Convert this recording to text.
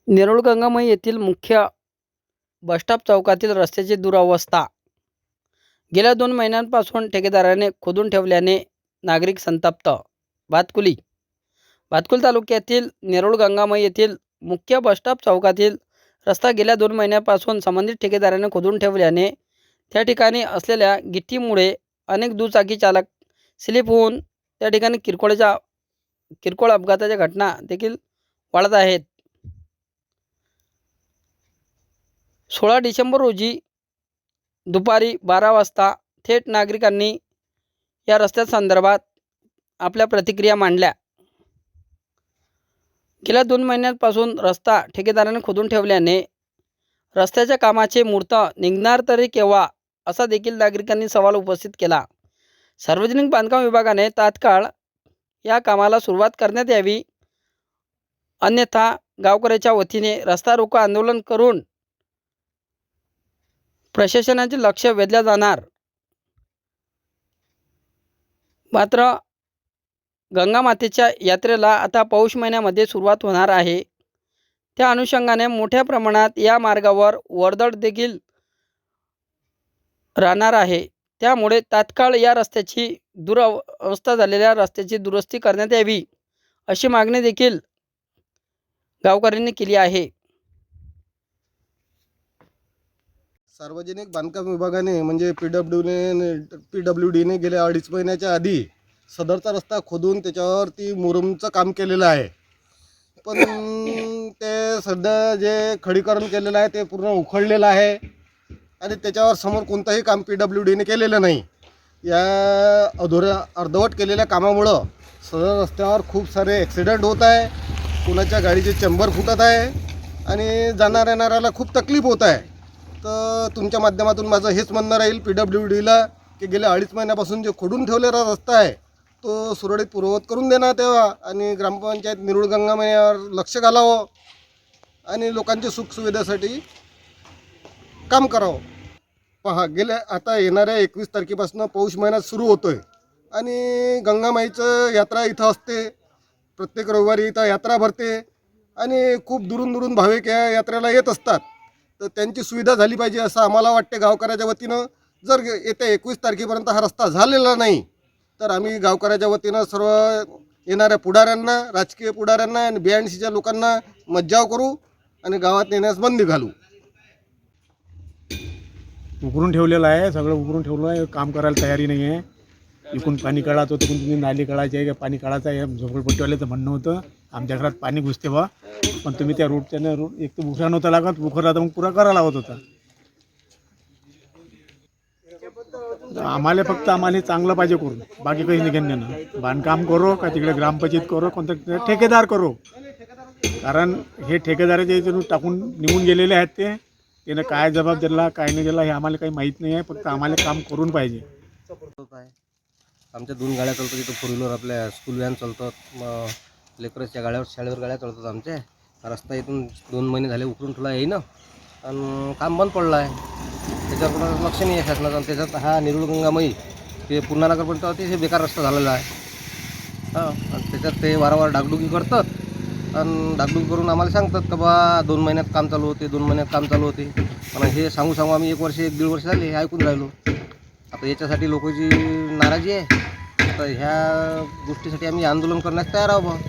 नेरूळ गंगामाई येथील मुख्य बसस्टॉप चौकातील रस्त्याची दुरवस्था. गेल्या 2 महिन्यांपासून ठेकेदाराने खोदून ठेवल्याने नागरिक संतप्त. भातकुली तालुक्यातील नेरूळ गंगामाई येथील मुख्य बसस्टॉप चौकातील रस्ता गेल्या 2 महिन्यांपासून संबंधित ठेकेदाराने खोदून ठेवल्याने त्या ठिकाणी असलेल्या गिट्टीमुळे अनेक दुचाकी चालक स्लिप होऊन त्या ठिकाणी किरकोळ अपघाताच्या घटना देखील वाढत आहेत. 16 डिसेंबर रोजी दुपारी 12 वाजता थेट नागरिकांनी या रस्त्यासंदर्भात आपल्या प्रतिक्रिया मांडल्या. गेल्या 2 महिन्यांपासून रस्ता ठेकेदाराने खोदून ठेवल्याने रस्त्याच्या कामाचे मुहूर्त निघणार तरी केव्हा, असा देखील नागरिकांनी सवाल उपस्थित केला. सार्वजनिक बांधकाम विभागाने तात्काळ या कामाला सुरुवात करण्यात यावी, अन्यथा गावकऱ्याच्या वतीने रस्ता रोको आंदोलन करून प्रशासनाचे लक्ष वेधले जाणार. मात्र गंगामातेच्या यात्रेला आता पौष महिन्यामध्ये सुरुवात होणार आहे. त्या अनुषंगाने मोठ्या प्रमाणात या मार्गावर वर्दळ देखील राहणार आहे. त्यामुळे तात्काळ या रस्त्याची दुरवस्था झालेल्या रस्त्याची दुरुस्ती करण्यात यावी, अशी मागणी देखील गावकऱ्यांनी केली आहे. सार्वजनिक बांधकाम विभागाने म्हणजे PWDने गेल्या 2.5 महिन्याच्या आधी सदरचा रस्ता खोदून त्याच्यावरती मुरुमचं काम केलेलं आहे. पण ते सध्या जे खडीकरण केलेलं आहे ते पूर्ण उखडलेलं आहे आणि त्याच्यावर समोर कोणतंही काम PWDने केलेलं नाही. या अर्धवट केलेल्या कामामुळं सदर रस्त्यावर खूप सारे ॲक्सिडेंट होत आहे, कुणाच्या गाडीचे चेंबर फुटत आहे आणि जाणाऱ्या येणाऱ्याला खूप तकलीफ होत आहे. तर तुमच्या माध्यमातून माझं हेच म्हणणं राहील PWDला की गेल्या 2.5 महिन्यापासून जे खोडून ठेवलेला रस्ता आहे तो सुरळीत पूर्ववत करून देण्यात यावा आणि ग्रामपंचायत नेरूळ गंगामाईवर लक्ष घालावं आणि लोकांच्या सुखसुविधेसाठी काम करावं. पहा, गेल्या आता येणाऱ्या 21 तारखेपासून पौष महिन्यात सुरू होतो आहे आणि गंगामाईचं यात्रा इथं असते. प्रत्येक रविवारी इथं यात्रा भरते आणि खूप दुरून भाविक या यात्रेला येत असतात. तर त्यांची सुविधा झाली पाहिजे असं आम्हाला वाटते गावकऱ्याच्या वतीनं. जर येत्या 21 तारखेपर्यंत हा रस्ता झालेला नाही तर आम्ही गावकऱ्याच्या वतीनं सर्व येणाऱ्या पुढाऱ्यांना, राजकीय पुढाऱ्यांना आणि BNCच्या लोकांना मज्जाव करू आणि गावात येण्यास बंदी घालू. उकरून ठेवलेलं आहे, सगळं उकरून ठेवलं आहे, काम करायला तयारी नाही आहे. इकडून पाणी काढायचं होतं, तुम्ही नाली काढायची आहे का पाणी काढायचं आहे, झोपडपट्टीवाल्याचं म्हणणं होतं. आमच्या घरात पाणी घुसते बा, पण तुम्ही त्या रोडच्यानं एक तर बुखरा नव्हता लागत, बुखरा तर मग पुरा करा लागत होता. आम्हाला चांगलं पाहिजे करून, बाकी काही नाही घेणं देणं. बांधकाम करो का तिकडे ग्रामपंचायत करो, कोणतं ठेकेदार करो, कारण हे ठेकेदाराच्या इथून टाकून निघून गेलेले आहेत. त्यानं काय जबाब दिला काय नाही दिला हे आम्हाला काही माहीत नाही आहे. फक्त आम्हाला काम करून पाहिजे. आमच्या 2 गाड्या चालतात इथं, 4 व्हीलर आपल्या स्कूल व्हॅन चालतात, मग लेकरच्या गाड्यावर शाळेवर गाड्या चालतात आमच्या. रस्ता इथून 2 महिने झाले उकरून ठेवला आहे ना आणि काम बंद पडलं आहे. त्याच्यावर कोणाचं लक्ष नाही आहे शासनाचं. आणि त्याच्यात हा नेरूळ गंगामाई ते पूर्णा नगरपर्यंत अतिशय बेकार रस्ता झालेला आहे. आणि त्याच्यात ते वारंवार डागडुगी करतात आणि डागडुगी करून आम्हाला सांगतात का बा 2 महिन्यात काम चालू होते, 2 महिन्यात काम चालू होते. पण हे सांगू आम्ही 1 वर्ष 1-1.5 वर्ष झाले हे ऐकून राहिलो. आता याच्यासाठी लोकांची नाराजी आहे. तर ह्या गोष्टीसाठी आम्ही आंदोलन करण्यास तयार आहोत.